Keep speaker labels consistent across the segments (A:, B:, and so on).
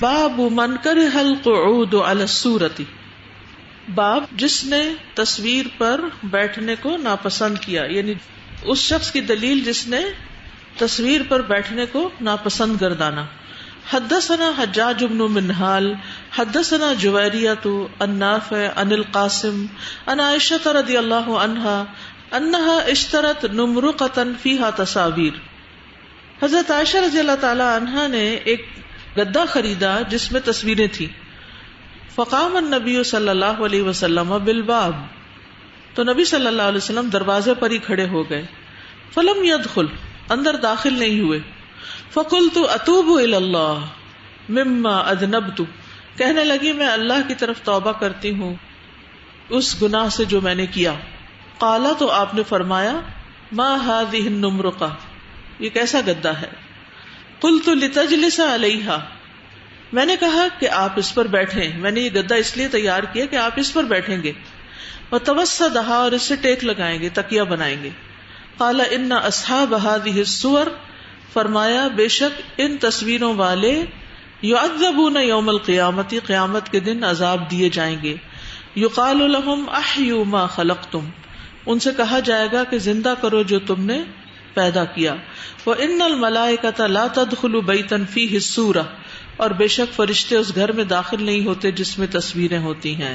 A: باب من کرہ القعود علی الصورۃ، باب جس نے تصویر پر بیٹھنے کو ناپسند کیا، یعنی اس شخص کی دلیل جس نے تصویر پر بیٹھنے کو ناپسند گردانا. حدثنا حجاج بن منہال حدثنا جویریۃ عن نافع عن القاسم عن عائشہ رضی اللہ عنہا انہا اشترت نمرقۃ فیہا تصاویر. حضرت عائشہ رضی اللہ تعالی عنہا نے ایک گدا خریدا جس میں تصویریں تھیں. فقام النبی صلی اللہ علیہ وسلم بالباب، تو نبی صلی اللہ علیہ وسلم دروازے پر ہی کھڑے ہو گئے. فلم يدخل، اندر داخل نہیں ہوئے. فقلت اتوب الی اللہ مما اذنبت، کہنے لگی میں اللہ کی طرف توبہ کرتی ہوں اس گناہ سے جو میں نے کیا. قالا، تو آپ نے فرمایا ما هذه النمرقہ، یہ کیسا گدا ہے. قلت لتجلس علیہا، میں نے کہا کہ آپ اس پر بیٹھیں، میں نے یہ گدا اس لیے تیار کیا کہ آپ اس پر بیٹھیں گے. وتوسدھا، اور اس سے ٹیک لگائیں گے، تکیہ بنائیں گے. قال ان اصحاب هذه الصور، فرمایا بے شک ان تصویروں والے یعذبون یوم القیامت، قیامت کے دن عذاب دیے جائیں گے. یقال لهم احیوا ما خلقتم، ان سے کہا جائے گا کہ زندہ کرو جو تم نے پیدا کیا. وَإِنَّ الْمَلَائِكَةَ لَا تَدْخُلُ بَيْتًا فِيهِ الصُّورَةُ، اور بے شک فرشتے اس گھر میں داخل نہیں ہوتے جس میں تصویریں ہوتی ہیں.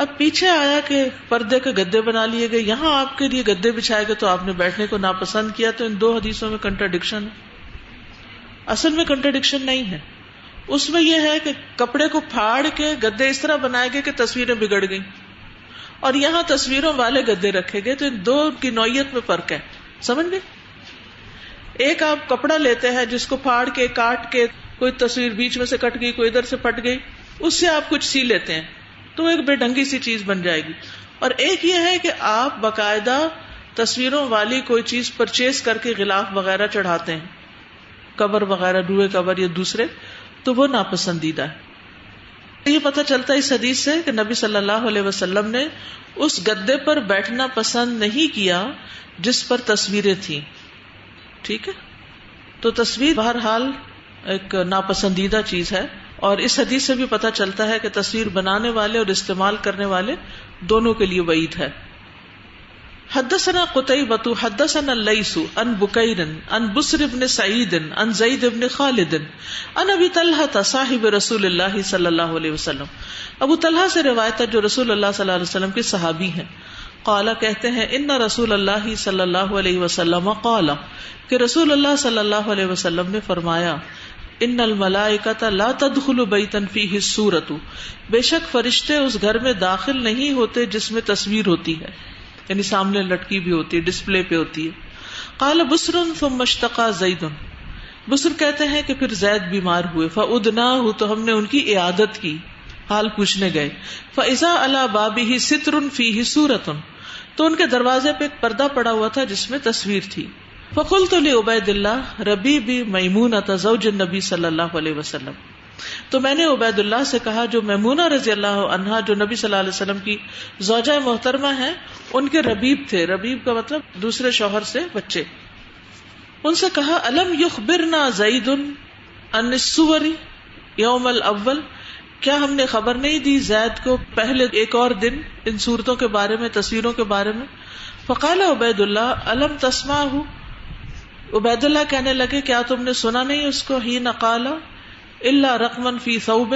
A: اب پیچھے آیا کہ پردے کے گدے بنا لیے گئے، یہاں آپ کے لیے گدے بچھائے گئے تو آپ نے بیٹھنے کو ناپسند کیا. تو ان دو حدیثوں میں کنٹراڈکشن ہے. اصل میں کنٹراڈکشن نہیں ہے، اس میں یہ ہے کہ کپڑے کو پھاڑ کے گدے اس طرح بنائے گئے کہ تصویریں بگڑ گئیں، اور یہاں تصویروں والے گدے رکھے گئے. تو ان دو کی نوعیت میں فرق ہے، سمجھ گئے. ایک آپ کپڑا لیتے ہیں جس کو پھاڑ کے کاٹ کے کوئی تصویر بیچ میں سے کٹ گئی، کوئی ادھر سے پھٹ گئی، اس سے آپ کچھ سی لیتے ہیں تو ایک بے ڈھنگی سی چیز بن جائے گی. اور ایک یہ ہے کہ آپ باقاعدہ تصویروں والی کوئی چیز پرچیز کر کے غلاف وغیرہ چڑھاتے ہیں، کور وغیرہ، روئے کور یا دوسرے، تو وہ ناپسندیدہ ہے. یہ پتہ چلتا ہے اس حدیث سے کہ نبی صلی اللہ علیہ وسلم نے اس گدے پر بیٹھنا پسند نہیں کیا جس پر تصویریں تھیں. ٹھیک ہے، تو تصویر بہرحال ایک ناپسندیدہ چیز ہے. اور اس حدیث سے بھی پتہ چلتا ہے کہ تصویر بنانے والے اور استعمال کرنے والے دونوں کے لیے وعید ہے. حدثنا قتيبة حدثنا الليث عن بكير عن بسر بن سعيد عن زيد بن خالد عن ابي طلحة صاحب رسول الله صلی اللہ علیہ وسلم. ابو طلحہ سے روایت ہے جو رسول اللہ صلی اللہ علیہ وسلم کے صحابی ہیں. قال، کہتے ہیں ان رسول اللہ صلی اللہ علیہ وسلم قال، کہ رسول اللہ صلی اللہ علیہ وسلم نے فرمایا ان الملائکۃ لا تدخل بیتا فیہ الصورۃ، بے شک فرشتے اس گھر میں داخل نہیں ہوتے جس میں تصویر ہوتی ہے، یعنی سامنے لٹکی بھی ہوتی ہے، ڈسپلے پہ ہوتی ہے. قال بسر ثم اشتقى زید، بسر کہتے ہیں کہ پھر زید بیمار ہوئے. فأدناه، تو ہم نے ان کی عیادت کی، حال پوچھنے گئے. فإذا علی بابہ ستر فیہ صورۃ، تو ان کے دروازے پہ ایک پردہ پڑا ہوا تھا جس میں تصویر تھی. فقلت لعبید اللہ ربیبی میمونۃ زوج النبی صلی اللہ علیہ وسلم، تو میں نے عبید اللہ سے کہا جو میمونہ رضی اللہ عنہا جو نبی صلی اللہ علیہ وسلم کی زوجہ محترمہ ہیں، ان کے ربیب تھے. ربیب کا مطلب دوسرے شوہر سے بچے. ان سے کہا الم یخبرنا زید عن الصور یوم الاول، کیا ہم نے خبر نہیں دی زید کو پہلے ایک اور دن ان صورتوں کے بارے میں، تصویروں کے بارے میں. فقال عبید اللہ الم تسمعہ، عبید اللہ کہنے لگے کیا تم نے سنا نہیں اس کو، حین قال الا رقما فی ثوب،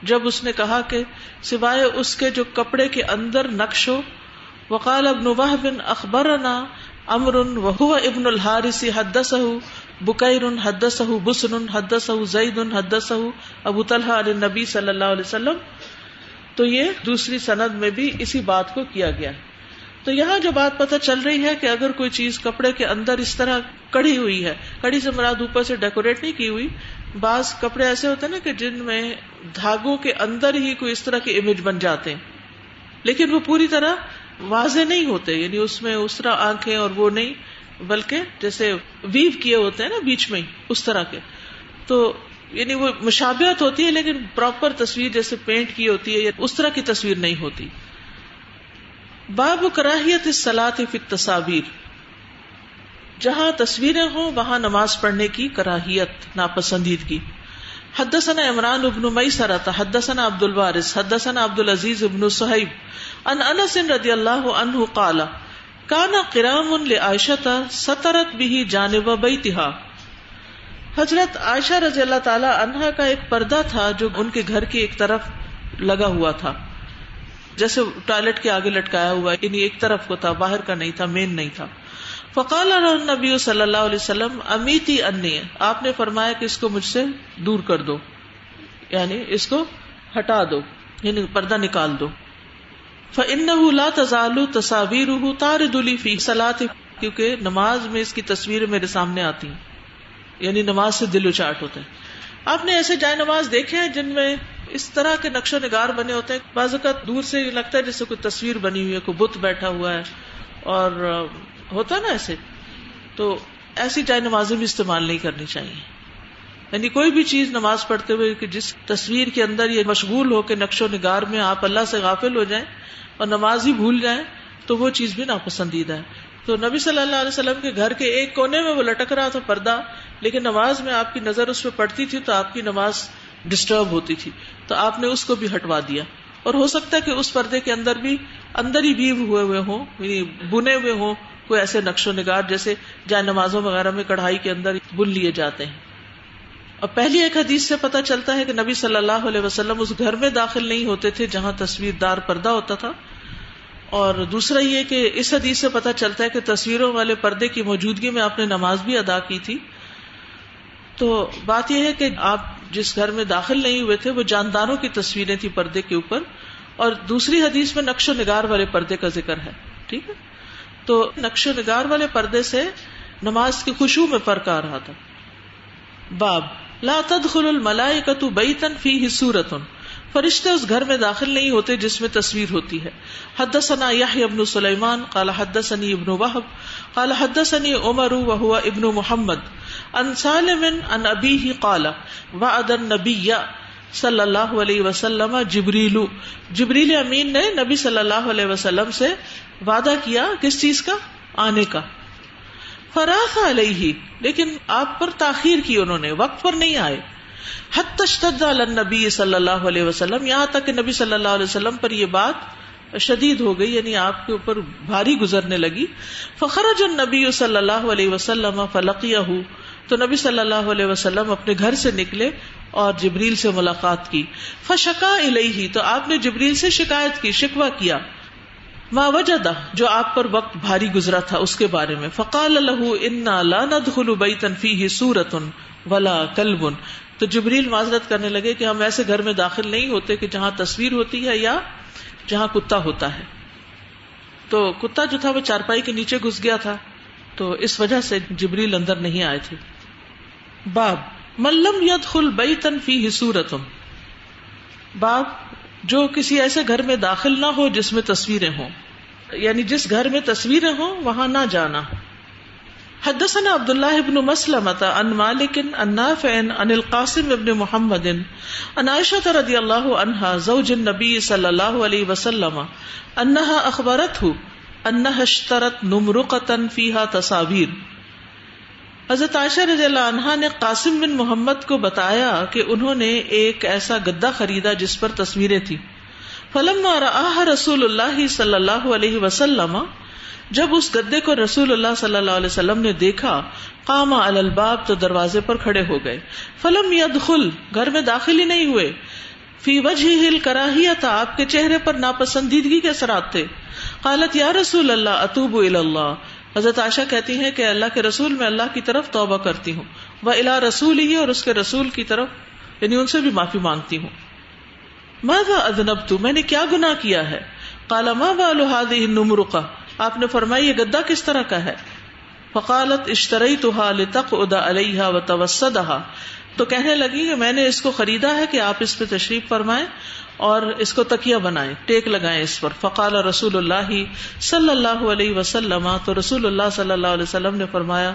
A: جب اس نے کہا کہ سوائے اس کے جو کپڑے کے اندر نقش ہو. وقال ابن وهب اخبرنا عمرو وهو ابن الحارث حدثه بکیر حدثه بسر حدثه زید حدثه ابو طلحہ عن النبی صلی اللہ علیہ وسلم. تو یہ دوسری سند میں بھی اسی بات کو کیا گیا. تو یہاں جو بات پتہ چل رہی ہے کہ اگر کوئی چیز کپڑے کے اندر اس طرح کڑی ہوئی ہے، کڑی سے مراد اوپر سے ڈیکوریٹ نہیں کی ہوئی، بعض کپڑے ایسے ہوتے ہیں نا کہ جن میں دھاگوں کے اندر ہی کوئی اس طرح کے امیج بن جاتے ہیں، لیکن وہ پوری طرح واضح نہیں ہوتے، یعنی اس میں اس طرح آنکھیں اور وہ نہیں، بلکہ جیسے ویو کیے ہوتے ہیں نا بیچ میں ہی اس طرح کے. تو یعنی وہ مشابہت ہوتی ہے لیکن پراپر تصویر جیسے پینٹ کی ہوتی ہے یا اس طرح کی تصویر نہیں ہوتی. باب کراہیت الصلاۃ فی التصاویر، جہاں تصویریں ہوں وہاں نماز پڑھنے کی کراہیت، ناپسندیدگی. حدثنا عمران بن میسرۃ حدثنا عبد الوارث حدثنا عبد العزیز بن صہیب عن انس رضی اللہ عنہ قال کان قرام لعائشہ سترت به جانب بیتها، حضرت عائشہ رضی اللہ تعالی عنہا کا ایک پردہ تھا جو ان کے گھر کی ایک طرف لگا ہوا تھا، جیسے ٹوائلٹ کے آگے لٹکایا ہوا، یعنی ایک طرف کو تھا، باہر کا نہیں تھا، مین نہیں تھا. فقال النبی صلی اللہ علیہ وسلم امیتی انی، آپ نے فرمایا کہ اس کو مجھ سے دور کر دو، یعنی اس کو ہٹا دو، یعنی پردہ نکال دو. فإنه لا تزال تصاویرہ تارد لی فی صلاۃ، کیونکہ نماز میں اس کی تصویریں میرے سامنے آتی ہیں، یعنی نماز سے دل اچاٹ ہوتا ہے. آپ نے ایسے جائے نماز دیکھے ہیں جن میں اس طرح کے نقش و نگار بنے ہوتے ہیں، بعض اوقات دور سے یہ لگتا ہے جیسے کوئی تصویر بنی ہوئی ہے، کوئی بت بیٹھا ہوا ہے، اور ہوتا نا ایسے. تو ایسی جائے نمازیں بھی استعمال نہیں کرنی چاہیے. یعنی کوئی بھی چیز نماز پڑھتے ہوئے کہ جس تصویر کے اندر یہ مشغول ہو کے نقش و نگار میں آپ اللہ سے غافل ہو جائیں اور نماز ہی بھول جائیں تو وہ چیز بھی ناپسندیدہ ہے. تو نبی صلی اللہ علیہ وسلم کے گھر کے ایک کونے میں وہ لٹک رہا تھا پردہ، لیکن نماز میں آپ کی نظر اس پہ پڑتی تھی تو آپ کی نماز ڈسٹرب ہوتی تھی، تو آپ نے اس کو بھی ہٹوا دیا. اور ہو سکتا ہے کہ اس پردے کے اندر ہی ویو ہوئے ہوں، یعنی بنے ہوئے ہوں کوئی ایسے نقش و نگار جیسے جائے نمازوں وغیرہ میں کڑھائی کے اندر بن لیے جاتے ہیں. اور پہلی ایک حدیث سے پتہ چلتا ہے کہ نبی صلی اللہ علیہ وسلم اس گھر میں داخل نہیں ہوتے تھے جہاں تصویردار پردہ ہوتا تھا. اور دوسرا یہ کہ اس حدیث سے پتہ چلتا ہے کہ تصویروں والے پردے کی موجودگی میں آپ نے نماز بھی ادا کی تھی. تو بات یہ ہے کہ آپ جس گھر میں داخل نہیں ہوئے تھے وہ جانداروں کی تصویریں تھی پردے کے اوپر، اور دوسری حدیث میں نقش و نگار والے پردے کا ذکر ہے. ٹھیک ہے، تو نقش و نگار والے پردے سے نماز کی خشوع میں فرق آ رہا تھا. باب لا تدخل الملائکۃ بیتا فیہ صورۃ، فرشتے اس گھر میں داخل نہیں ہوتے جس میں تصویر ہوتی ہے. حدثنا یحیی بن سلیمان قال حدثنی ابن وہب قال حدثنی عمر وهو ابن محمد عن سالم عن ابیہ قال وعد النبی صلی اللہ علیہ وسلم جبریل امین نے نبی صلی اللہ علیہ وسلم سے وعدہ کیا کس چیز کا؟ آنے کا. فراخ علیہ، لیکن آپ پر تاخیر کی انہوں نے، وقت پر نہیں آئے. حتی اشتد علی النبی صلی اللہ علیہ وسلم، یہاں تک کہ نبی صلی اللہ علیہ وسلم پر یہ بات شدید ہو گئی، یعنی آپ کے اوپر بھاری گزرنے لگی. فخرج النبی صلی اللہ علیہ وسلم فلقیہ، تو نبی صلی اللہ علیہ وسلم اپنے گھر سے نکلے اور جبریل سے ملاقات کی. فشکا الیہ، تو آپ نے جبریل سے شکایت کی، شکوہ کیا. ما وجدہ، جو آپ پر وقت بھاری گزرا تھا اس کے بارے میں. فقال له انا لا ندخل بیتا فیہ صورۃ ولا کلب، تو جبریل معذرت کرنے لگے کہ ہم ایسے گھر میں داخل نہیں ہوتے کہ جہاں تصویر ہوتی ہے یا جہاں کتا ہوتا ہے. تو کتا جو تھا وہ چارپائی کے نیچے گھس گیا تھا، تو اس وجہ سے جبریل اندر نہیں آئے تھے. باب من لم يدخل بیتا فیہ صورۃ، باب جو کسی ایسے گھر میں داخل نہ ہو جس میں تصویریں ہوں، یعنی جس گھر میں تصویریں ہوں وہاں نہ جانا. حدثنا عبداللہ بن مسلمۃ عن مالک عن نافع عن القاسم بن محمد عن عائشہ رضی اللہ عنہا زوج النبی صلی اللہ علیہ وسلم انہا اخبرته انہا اشترت نمرقۃ فیہا تصاویر. حضرت عائشہ رضی اللہ عنہا نے قاسم بن محمد کو بتایا کہ انہوں نے ایک ایسا گدا خریدا جس پر تصویریں تھی. فلما رآها رسول اللہ صلی اللہ علیہ وسلم، جب اس گدے کو رسول اللہ صلی اللہ علیہ وسلم نے دیکھا، قام علی الباب، تو دروازے پر کھڑے ہو گئے. فلم يدخل، گھر میں داخل ہی نہیں ہوئے. فی وجہہ الکراہیۃ، آپ کے چہرے پر ناپسندیدگی کے اثرات تھے. قالت یا رسول اللہ اتوب الی اللہ، حضرت عائشہ کہتی ہیں کہ اللہ کے رسول، میں اللہ کی طرف توبہ کرتی ہوں. وإلی رسولہ، اور اس کے رسول کی طرف، یعنی ان سے بھی معافی مانگتی ہوں. ماذا اذنبت، میں نے کیا گناہ کیا ہے؟ قال ما بال هذه النمرقہ، آپ نے فرمایا یہ گدا کس طرح کا ہے؟ فقالت اشتریتها لتقعد علیہا وتوسدها، تو کہنے لگی کہ میں نے اس کو خریدا ہے کہ آپ اس پہ تشریف فرمائیں اور اس کو تکیہ بنائیں، ٹیک لگائیں اس پر. فقال رسول اللہ صلی اللہ علیہ وسلم، تو رسول اللہ صلی اللہ علیہ وسلم نے فرمایا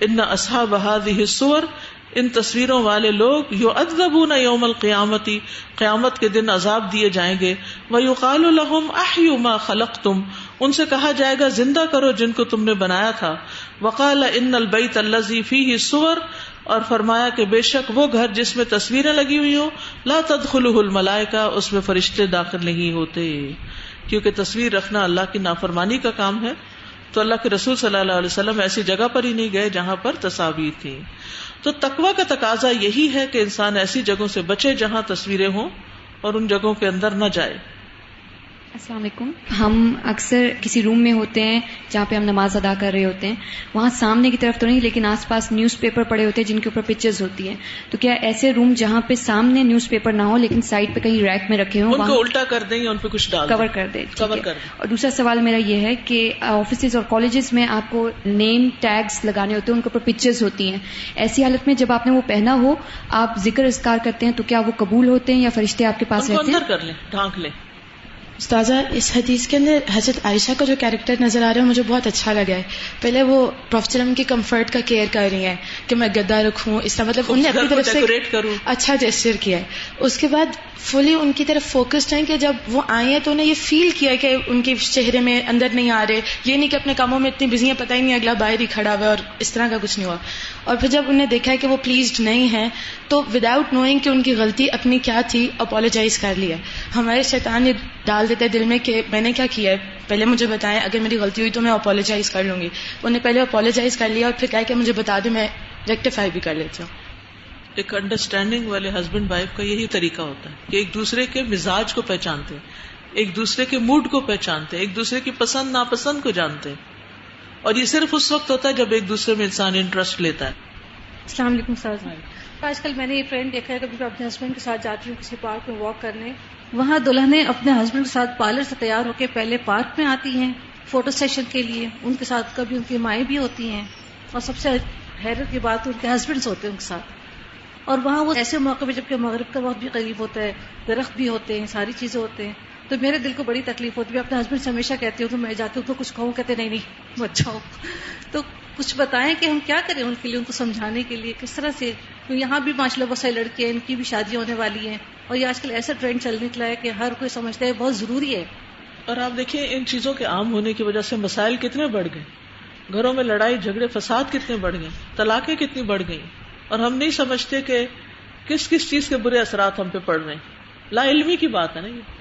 A: ان اصحاب هذه الصور، ان تصویروں والے لوگ یعذبون یوم القیامت، قیامت کے دن عذاب دیے جائیں گے. ویقال لهم احیوا ما خلقتم، ان سے کہا جائے گا زندہ کرو جن کو تم نے بنایا تھا. وقال ان البیت الذی فیہ الصور، اور فرمایا کہ بے شک وہ گھر جس میں تصویریں لگی ہوئی ہوں، لا تدخلہ الملائکہ، اس میں فرشتے داخل نہیں ہوتے، کیونکہ تصویر رکھنا اللہ کی نافرمانی کا کام ہے. تو اللہ کے رسول صلی اللہ علیہ وسلم ایسی جگہ پر ہی نہیں گئے جہاں پر تصاویر تھی. تو تقویٰ کا تقاضا یہی ہے کہ انسان ایسی جگہوں سے بچے جہاں تصویریں ہوں اور ان جگہوں کے اندر نہ جائے.
B: السلام علیکم. ہم اکثر کسی روم میں ہوتے ہیں جہاں پہ ہم نماز ادا کر رہے ہوتے ہیں، وہاں سامنے کی طرف تو نہیں لیکن آس پاس نیوز پیپر پڑے ہوتے ہیں جن کے اوپر پکچرز ہوتی ہیں، تو کیا ایسے روم جہاں پہ سامنے نیوز پیپر نہ ہو لیکن سائڈ پہ کہیں ریک میں رکھے ہوں
A: ان کو الٹا کر دیں یا ان پہ کچھ ڈال
B: کور کر دیں؟
A: کور کر دیں.
B: اور دوسرا سوال میرا یہ ہے کہ آفیسز اور کالجز میں آپ کو نیم ٹیگز لگانے ہوتے ہیں، ان کے اوپر پکچرز ہوتی ہیں، ایسی حالت میں جب آپ نے وہ پہنا ہو آپ ذکر اذکار کرتے ہیں تو کیا وہ قبول ہوتے ہیں یا فرشتے آپ کے پاس رہتے ہیں؟
A: اندر کر لیں، ڈھانک لیں.
C: استاذہ اس حدیث کے اندر حضرت عائشہ کا جو کیریکٹر نظر آ رہا ہے مجھے بہت اچھا لگا ہے. پہلے وہ پروفیٹ وسلم کی کمفرٹ کا کیئر کر رہی ہیں کہ میں گدا رکھوں، اس طرح مطلب انہوں نے اپنی طرف سے اچھا جیسچر کیا ہے. اس کے بعد فلی ان کی طرف فوکسڈ ہیں کہ جب وہ آئے ہیں تو انہیں یہ فیل کیا کہ ان کے چہرے میں اندر نہیں آ رہے، یہ نہیں کہ اپنے کاموں میں اتنی بزی ہیں پتہ ہی نہیں اگلا باہر ہی کھڑا ہوا ہے اور اس طرح کا کچھ نہیں ہوا. اور پھر جب انہیں دیکھا ہے کہ وہ پلیزڈ نہیں ہیں تو وداؤٹ نوئنگ کہ ان کی غلطی اپنی کیا تھی اپولوجائز کر لیا. ہمارے شیطان یہ ڈال دیتا ہے دل میں کہ میں نے کیا کیا ہے، پہلے مجھے بتائیں، اگر میری غلطی ہوئی تو میں اپولوجائز کر لوں گی. انہیں پہلے اپولوجائز کر لیا اور پھر کہا کہ مجھے بتا دیں میں ریکٹیفائی بھی کر لیتی ہوں.
A: ایک انڈرسٹینڈنگ والے ہسبینڈ وائف کا یہی طریقہ ہوتا ہے کہ ایک دوسرے کے مزاج کو پہچانتے ہیں، ایک دوسرے کے موڈ کو پہچانتے ہیں، ایک دوسرے کی پسند ناپسند کو جانتے ہیں. اور یہ صرف اس وقت ہوتا ہے جب ایک دوسرے میں انسان انٹرسٹ لیتا ہے.
D: السلام علیکم سر. آج کل میں نے یہ ٹرینڈ دیکھا ہے، کبھی میں اپنے ہسبینڈ کے ساتھ جاتی ہوں کسی پارک میں واک کرنے، وہاں دلہنیں اپنے ہسبینڈ کے ساتھ پارلر سے تیار ہو کے پہلے پارک میں آتی ہیں فوٹو سیشن کے لیے، ان کے ساتھ کبھی ان کی مائیں بھی ہوتی ہیں، اور سب سے حیرت کی بات ان کے ہسبینڈس ہوتے ہیں ان کے ساتھ. اور وہاں وہ ایسے موقع پہ جبکہ مغرب کا وقت بھی قریب ہوتا ہے، درخت بھی ہوتے ہیں، ساری چیزیں ہوتے ہیں، تو میرے دل کو بڑی تکلیف ہوتی ہے. میں اپنے ہسبینڈ سے ہمیشہ کہتی ہوں کہ میں جاتی ہوں تو کچھ کہوں، کہتے نہیں نہیں مت جاؤ. تو کچھ بتائیں کہ ہم کیا کریں ان کے لیے، ان کو سمجھانے کے لیے کس طرح سے. تو یہاں بھی ماشاء اللہ بہت سارے لڑکے ہیں، ان کی بھی شادیاں ہونے والی ہیں، اور یہ آج کل ایسا ٹرینڈ چل نکلا ہے کہ ہر کوئی سمجھتا ہے بہت ضروری ہے.
A: اور آپ دیکھیں ان چیزوں کے عام ہونے کی وجہ سے مسائل کتنے بڑھ گئے، گھروں میں لڑائی جھگڑے فساد کتنے بڑھ گئے، طلاقیں کتنی بڑھ گئی، اور ہم نہیں سمجھتے کہ کس کس چیز کے برے اثرات ہم پہ پڑ رہے ہیں. لا علمی کی بات ہے نا یہ.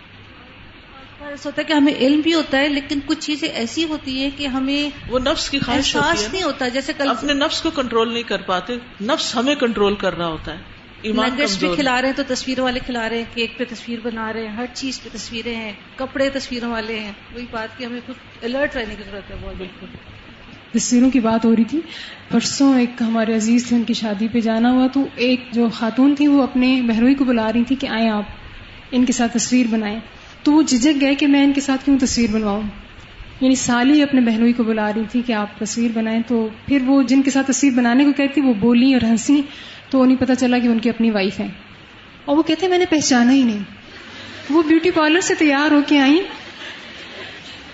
D: ایسا ہوتا ہے کہ ہمیں علم بھی ہوتا ہے لیکن کچھ چیزیں ایسی ہوتی ہیں کہ ہمیں
A: وہ نفس کی خواہش
D: احساس نہیں ہوتا. جیسے کل
A: اپنے نفس کو کنٹرول نہیں کر پاتے، نفس ہمیں کنٹرول کر رہا ہوتا ہے. ایمان
D: نگٹس بھی
A: کمزور
D: کھلا رہے ہیں تو تصویر والے کھلا رہے ہیں، کیک پہ تصویر بنا رہے ہیں، ہر چیز پہ تصویریں ہیں، کپڑے تصویروں والے ہیں. وہی بات کہ ہمیں خود الرٹ رہنے کی ضرورت ہے. بہت بالکل
E: تصویروں کی بات ہو رہی تھی. پرسوں ایک ہمارے عزیز تھے، ان کی شادی پہ جانا ہوا تو ایک جو خاتون تھی وہ اپنے بہنوئی کو بلا رہی تھی کہ آئیں آپ ان کے ساتھ تصویر بنائیں. تو وہ جھجک گئے کہ میں ان کے ساتھ کیوں تصویر بنواؤں، یعنی سالی اپنے بہنوئی کو بلا رہی تھی کہ آپ تصویر بنائیں. تو پھر وہ جن کے ساتھ تصویر بنانے کو کہتی وہ بولی اور ہنسی، تو انہیں پتہ چلا کہ ان کی اپنی وائف ہیں. اور وہ کہتے ہیں میں نے پہچانا ہی نہیں. وہ بیوٹی پارلر سے تیار ہو کے آئیں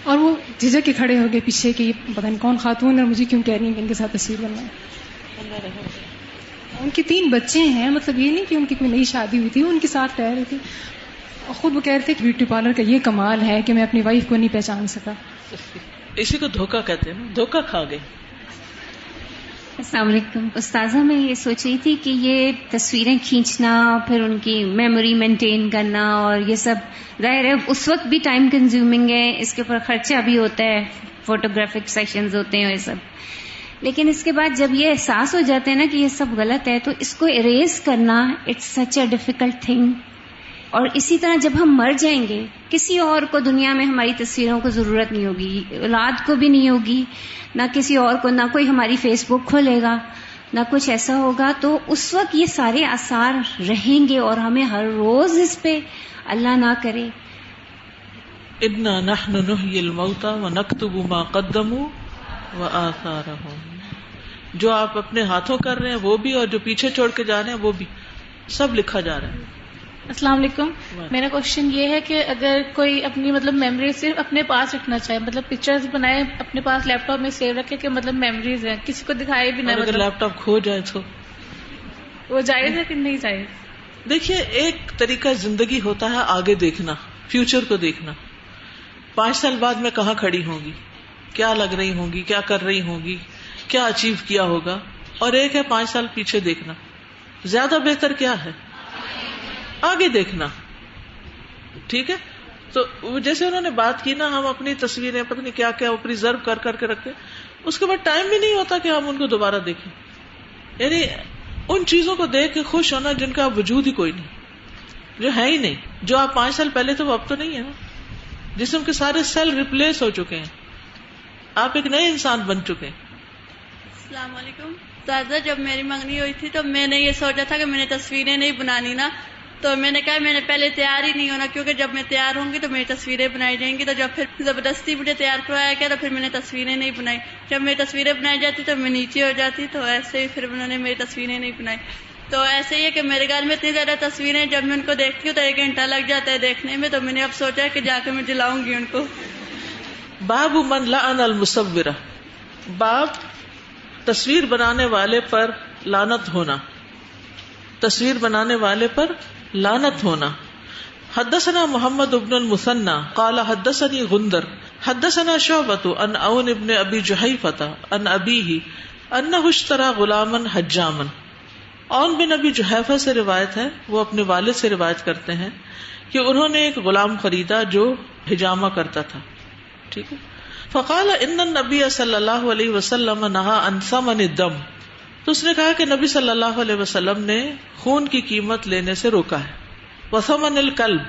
E: اور وہ جھجک کے کھڑے ہو گئے پیچھے کہ یہ پتہ نہیں کون خاتون ہے، مجھے کیوں کہہ رہی ہیں کہ ان کے ساتھ تصویر بنائیں. ان کے 3 بچے ہیں، مطلب یہ نہیں کہ ان کی کوئی نئی شادی ہوئی تھی، وہ ان کے ساتھ رہ رہی تھی. اور خود وہ کہہ رہے تھے کہ بیوٹی پارلر کا یہ کمال ہے کہ میں اپنی وائف کو نہیں پہچان سکا.
A: اسی کو دھوکہ کہتے ہیں نا، دھوکہ کھا گئے.
F: السلام علیکم. استاذہ میں یہ سوچ رہی تھی کہ یہ تصویریں کھینچنا، پھر ان کی میموری مینٹین کرنا، اور یہ سب ظاہر ہے اس وقت بھی ٹائم کنزیومنگ ہے، اس کے اوپر خرچہ بھی ہوتا ہے، فوٹوگرافک سیشنز ہوتے ہیں یہ سب. لیکن اس کے بعد جب یہ احساس ہو جاتا ہے نا کہ یہ سب غلط ہے، تو اس کو اریز کرنا it's such a difficult thing. اور اسی طرح جب ہم مر جائیں گے، کسی اور کو دنیا میں ہماری تصویروں کو ضرورت نہیں ہوگی، اولاد کو بھی نہیں ہوگی، نہ کسی اور کو، نہ کوئی ہماری فیس بک کھولے گا، نہ کچھ ایسا ہوگا. تو اس وقت یہ سارے آثار رہیں گے اور ہمیں ہر روز اس پہ اللہ نہ کرے.
A: انا نحن نحیی الموتى ونکتب ما قدموا وآثارهم. جو آپ اپنے ہاتھوں کر رہے ہیں وہ بھی، اور جو پیچھے چھوڑ کے جا رہے ہیں وہ بھی، سب لکھا جا رہا ہے.
G: السلام علیکم. میرا کوشچن یہ ہے کہ اگر کوئی اپنی مطلب میموری صرف اپنے پاس رکھنا چاہے، مطلب پکچرز بنائے اپنے پاس لیپ ٹاپ میں سیو رکھے کہ مطلب میموریز ہیں، کسی کو دکھائے بھی نہ،
A: اگر لیپ ٹاپ کھو جائے تو
G: وہ جائز ہے کہ نہیں جائز؟
A: دیکھیے ایک طریقہ زندگی ہوتا ہے آگے دیکھنا، فیوچر کو دیکھنا. 5 سال بعد میں کہاں کھڑی ہوں گی، کیا لگ رہی ہوں گی، کیا کر رہی ہوں گی، کیا اچیو کیا ہوگا، اور ایک ہے 5 سال پیچھے دیکھنا. زیادہ بہتر کیا ہے؟ آگے دیکھنا. ٹھیک ہے. تو جیسے انہوں نے بات کی نا، ہم اپنی تصویریں پتہ نہیں کیا کیا پریزرو کر کر کے رکھتے، اس کے بعد ٹائم بھی نہیں ہوتا کہ ہم ان کو دوبارہ دیکھیں. یعنی ان چیزوں کو دیکھ کے خوش ہونا جن کا وجود ہی کوئی نہیں، جو ہے ہی نہیں. جو آپ 5 سال پہلے تھے وہ اب تو نہیں ہے نا. جسم کے سارے سیل ریپلیس ہو چکے ہیں، آپ ایک نئے انسان بن چکے ہیں.
H: السلام علیکم. دادا جب میری منگنی ہوئی تھی تو میں نے یہ سوچا تھا کہ میں نے تصویریں نہیں بنانی نا، تو میں نے کہا میں نے پہلے تیار ہی نہیں ہونا، کیونکہ جب میں تیار ہوں گی تو میری تصویریں بنائی جائیں گی. تو جب پھر زبردستی مجھے تیار کروایا گیا تو پھر میں نے تصویریں نہیں بنائی. جب میری تصویریں بنائی جاتی تو میں نیچے ہو جاتی، تو ایسے ہی پھر انہوں نے میری تصویریں نہیں بنائی. تو ایسے ہی ہے کہ میرے گھر میں اتنی زیادہ تصویریں، جب میں ان کو دیکھتی ہوں تو 1 گھنٹہ لگ جاتا ہے دیکھنے میں. تو میں نے اب سوچا کہ جا کے میں جلاؤں گی ان کو.
A: باب من لعن المصورہ، باب تصویر بنانے والے پر لعنت ہونا. تصویر بنانے والے پر لعنت ہونا. حدثنا محمد بن المثنى قال حدثني غندر حدثنا شعبة عن عون بن ابي جحيفة عن ابيه انه اشترى غلاما حجاما. عون بن ابی جحیفہ سے روایت ہے، وہ اپنے والد سے روایت کرتے ہیں کہ انہوں نے ایک غلام خریدا جو حجامہ کرتا تھا. ٹھیک ہے. فقال ان النبی صلی اللہ علیہ وسلم نہا عن ثمن الدم، تو اس نے کہا کہ نبی صلی اللہ علیہ وسلم نے خون کی قیمت لینے سے روکا ہے. وثمن الکلب،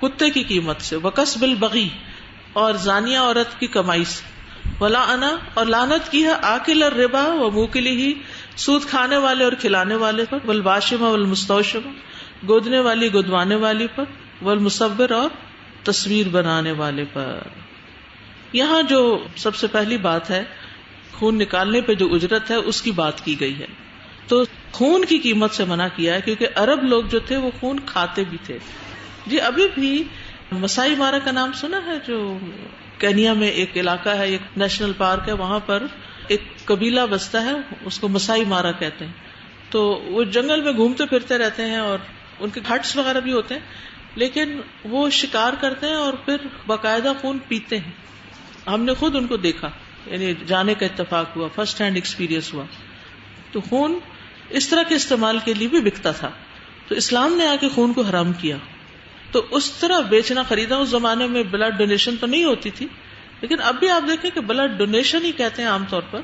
A: کتے کی قیمت سے. وکسب البغی، اور زانیہ عورت کی کمائی سے. ولعن، اور لعنت کی ہے آکل الربا و موکلہ، سود کھانے والے اور کھلانے والے پر. والباشم والمستوشم، گودنے والی گدوانے والی پر. والمصور، اور تصویر بنانے والے پر. یہاں جو سب سے پہلی بات ہے، خون نکالنے پہ جو اجرت ہے اس کی بات کی گئی ہے. تو خون کی قیمت سے منع کیا ہے، کیونکہ عرب لوگ جو تھے وہ خون کھاتے بھی تھے. جی ابھی بھی مسائی مارا کا نام سنا ہے؟ جو کینیا میں ایک علاقہ ہے، ایک نیشنل پارک ہے، وہاں پر ایک قبیلہ بستا ہے، اس کو مسائی مارا کہتے ہیں. تو وہ جنگل میں گھومتے پھرتے رہتے ہیں اور ان کے ہٹس وغیرہ بھی ہوتے ہیں، لیکن وہ شکار کرتے ہیں اور پھر باقاعدہ خون پیتے ہیں. ہم نے خود ان کو دیکھا، یعنی جانے کا اتفاق ہوا، فرسٹ ہینڈ ایکسپیرینس ہوا. تو خون اس طرح کے استعمال کے لیے بھی بکتا تھا. تو اسلام نے آ کے خون کو حرام کیا. تو اس طرح بیچنا خریدنا، اس زمانے میں بلڈ ڈونیشن تو نہیں ہوتی تھی، لیکن اب بھی آپ دیکھیں کہ بلڈ ڈونیشن ہی کہتے ہیں عام طور پر،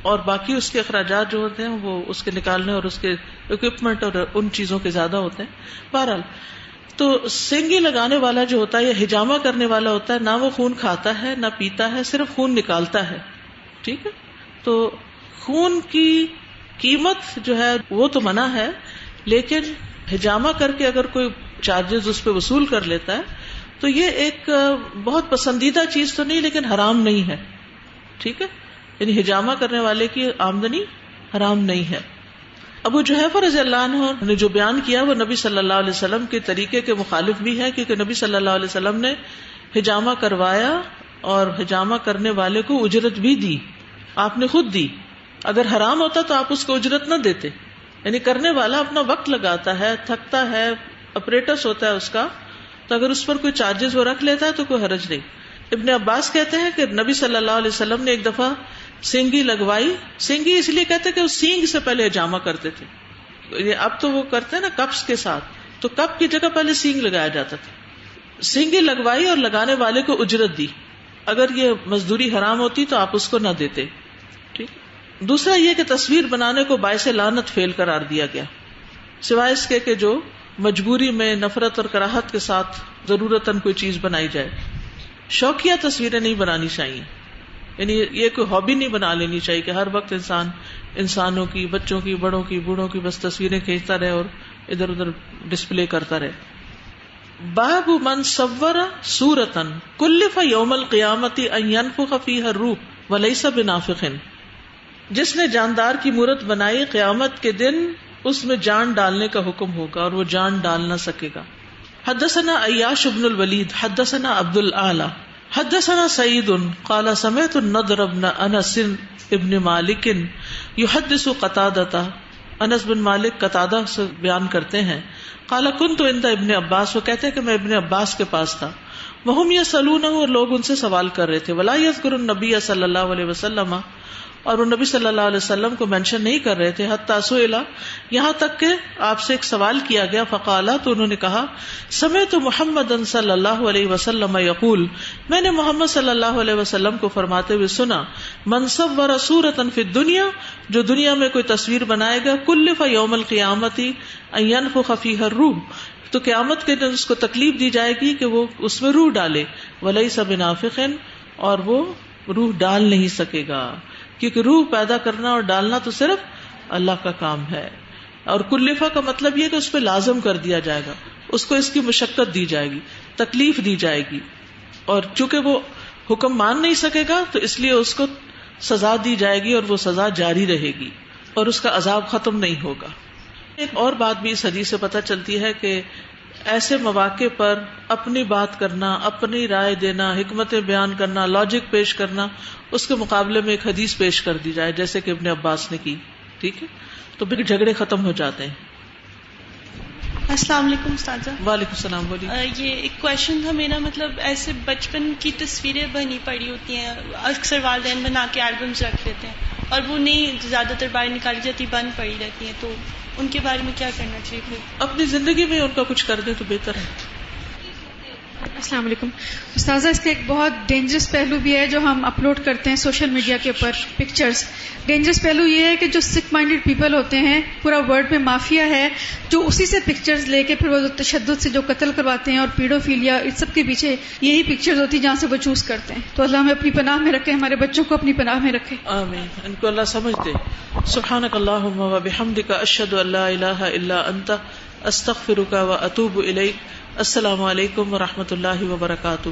A: اور باقی اس کے اخراجات جو ہوتے ہیں وہ اس کے نکالنے اور اس کے اکوپمنٹ اور ان چیزوں کے زیادہ ہوتے ہیں. بہرحال تو سینگی لگانے والا جو ہوتا ہے یا حجامہ کرنے والا ہوتا ہے، نہ وہ خون کھاتا ہے نہ پیتا ہے، صرف خون نکالتا ہے. ٹھیک ہے. تو خون کی قیمت جو ہے وہ تو منع ہے، لیکن حجامہ کر کے اگر کوئی چارجز اس پہ وصول کر لیتا ہے تو یہ ایک بہت پسندیدہ چیز تو نہیں، لیکن حرام نہیں ہے. ٹھیک ہے. یعنی حجامہ کرنے والے کی آمدنی حرام نہیں ہے. ابو جحیفہ رضی اللہ عنہ نے جو بیان کیا وہ نبی صلی اللہ علیہ وسلم کے طریقے کے مخالف بھی ہے، کیونکہ نبی صلی اللہ علیہ وسلم نے حجامہ کروایا اور حجامہ کرنے والے کو اجرت بھی دی. آپ نے خود دی. اگر حرام ہوتا تو آپ اس کو اجرت نہ دیتے. یعنی کرنے والا اپنا وقت لگاتا ہے، تھکتا ہے، اپریٹس ہوتا ہے اس کا، تو اگر اس پر کوئی چارجز وہ رکھ لیتا ہے تو کوئی حرج نہیں. ابن عباس کہتے ہیں کہ نبی صلی اللہ علیہ وسلم نے ایک دفعہ سینگی لگوائی. سینگی اس لیے کہتے ہیں کہ وہ سینگ سے پہلے حجامہ کرتے تھے. اب تو وہ کرتے ہیں نا کپس کے ساتھ، تو کپ کی جگہ پہلے سینگ لگایا جاتا تھا. سینگی لگوائی اور لگانے والے کو اجرت دی. اگر یہ مزدوری حرام ہوتی تو آپ اس کو نہ دیتے. ٹھیک. دوسرا یہ کہ تصویر بنانے کو باعث لعنت فعل قرار دیا گیا، سوائے اس کے کہ جو مجبوری میں نفرت اور کراہت کے ساتھ ضرورتاً کوئی چیز بنائی جائے. شوقیہ تصویریں نہیں بنانی چاہیے. یعنی یہ کوئی ہابی نہیں بنا لینی چاہیے کہ ہر وقت انسانوں کی، بچوں کی، بڑوں کی، بوڑھوں کی بس تصویریں کھینچتا رہے اور ادھر ادھر ڈسپلے کرتا رہے. باب من صور صورتا کلف یوم القیامت ان ینفخ فیہا الروح ولیس بنافخ، جس نے جاندار کی مورت بنائی قیامت کے دن اس میں جان ڈالنے کا حکم ہوگا اور وہ جان ڈال نہ سکے گا. حدثنا عیاش بن الولید حدثنا عبد الاعلی حدثنا سعید قال سمعت النضر بن انس ابن مالک یحدث قتادہ، انس بن مالک قتادہ سے بیان کرتے ہیں، قال كنت عند ابن عباس، وہ کہتے ہیں کہ میں ابن عباس کے پاس تھا، وہم یسألونہ، اور لوگ ان سے سوال کر رہے تھے، ولا یذکر النبی صلی اللہ علیہ وسلم، اور وہ نبی صلی اللہ علیہ وسلم کو مینشن نہیں کر رہے تھے، حتی سئل، یہاں تک کہ آپ سے ایک سوال کیا گیا، فقالا، تو انہوں نے کہا، سمعت محمد صلی اللہ علیہ وسلم یقول، میں نے محمد صلی اللہ علیہ وسلم کو فرماتے ہوئے سنا، من صور صورۃ فی الدنیا، جو دنیا میں کوئی تصویر بنائے گا، کلف یوم القیامۃ ان ینفخ فیہا الروح، تو قیامت کے دن اس کو تکلیف دی جائے گی کہ وہ اس میں روح ڈالے، ولیس بنافخ، اور وہ روح ڈال نہیں سکے گا، کیونکہ روح پیدا کرنا اور ڈالنا تو صرف اللہ کا کام ہے. اور کلفہ کا مطلب یہ کہ اس پہ لازم کر دیا جائے گا، اس کو اس کی مشقت دی جائے گی، تکلیف دی جائے گی، اور چونکہ وہ حکم مان نہیں سکے گا تو اس لیے اس کو سزا دی جائے گی، اور وہ سزا جاری رہے گی اور اس کا عذاب ختم نہیں ہوگا. ایک اور بات بھی اس حدیث سے پتہ چلتی ہے کہ ایسے مواقع پر اپنی بات کرنا، اپنی رائے دینا، حکمتیں بیان کرنا، لاجک پیش کرنا، اس کے مقابلے میں ایک حدیث پیش کر دی جائے، جیسے کہ ابن عباس نے کی، ٹھیک ہے، تو پھر جھگڑے ختم ہو جاتے ہیں.
I: السلام علیکم استاذہ.
A: وعلیکم السلام. بولیے.
I: یہ ایک کویشچن تھا میرا، مطلب ایسے بچپن کی تصویریں بنی پڑی ہوتی ہیں، اکثر والدین بنا کے البمز رکھ دیتے ہیں اور وہ نہیں زیادہ تر باہر نکالی جاتی، بند پڑی رہتی ہیں، تو ان کے بارے میں کیا کرنا چاہیے پھر؟
A: اپنی زندگی میں ان کا کچھ کر دیں تو بہتر ہے.
J: السلام علیکم استاذہ. اس کا ایک بہت ڈینجرس پہلو بھی ہے جو ہم اپلوڈ کرتے ہیں سوشل میڈیا کے اوپر پکچرز. ڈینجرس پہلو یہ ہے کہ جو سک مائنڈیڈ پیپل ہوتے ہیں، پورا ورلڈ میں مافیا ہے جو اسی سے پکچرز لے کے پھر وہ تشدد سے جو قتل کرواتے ہیں اور پیڈوفیلیا، اس سب کے پیچھے یہی پکچرز ہوتی ہیں جہاں سے وہ چوز کرتے ہیں. تو اللہ ہمیں اپنی پناہ میں رکھے، ہمارے بچوں کو اپنی پناہ میں رکھے.
A: آمین. ان کو اللہ سمجھ دے. سبحانک اللہم و بحمدک، اشہد ان لا الہ الا انت، استغفرک و اتوب الیک. السلام علیکم و رحمۃ اللہ وبرکاتہ.